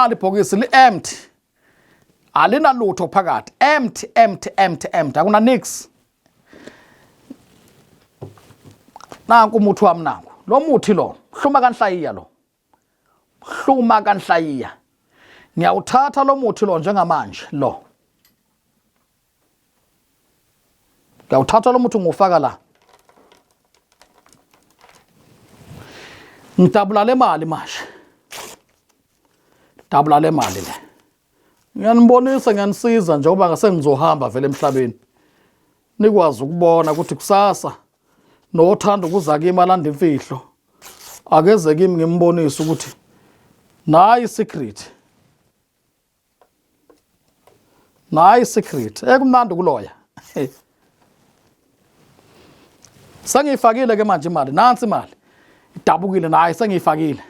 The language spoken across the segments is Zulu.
Libhokisi li-empty. Alinalutho phakathi. Empty. Akuna nix. Nanku umuthi wami nanku. Lo muthi lo, hluma kanhlayiya lo. Hluma kanhlayiya. Ngiyawuthatha lo muthi lo njengamanje lo. Ngiyawuthatha lo muthi ngufaka la. Ngidabula le mali manje. Dabula le mali le. Ngiyanibonisa ngiyanisiza njengoba ngase ngizohamba vele emhlabeni. Nikwazi ukubona ukuthi kusasa nothanda ukuza kimi alanda imfihlo. Akeze kimi ngimbonise ukuthi nayi secret. Nayi secret. Ekumnandi ukuloya. Sengiyifakile ke manje imali. Nansi imali. Idabukile nayi sengiyifakile.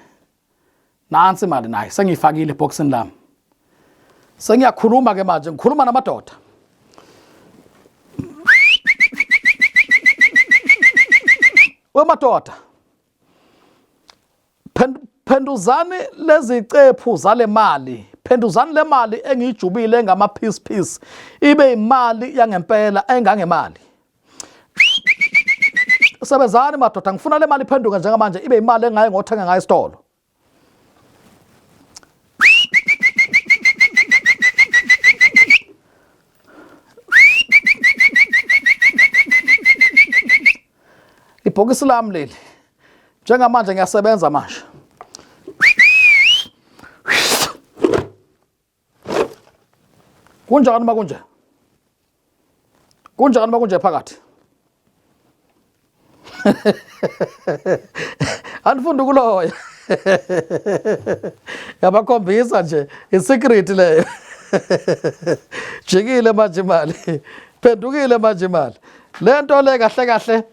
Nansi imali nayi sengiyifakile eboxini lami. Sengiyakhuluma ke manje ngikhuluma namadoda. Wemadoda. Phenduzani lezi cephu zale mali. Phenduzani le mali engijubile ngama piece. Ibe imali yangempela engangemali. Sebezani madoda ngifuna le mali iphenduka njengamanje ibe imali engaye ngothenga ngayo esitolo. Ibhokisi lami leli. Njengamanje ngiyasebenza manje. Kunjani makunje? Kunjani makunje phakathi? Anifunda ukuloya. Yabakhombisa nje isecret leyo. Jikile manje imali. Phendukile manje imali. Le nto le kahle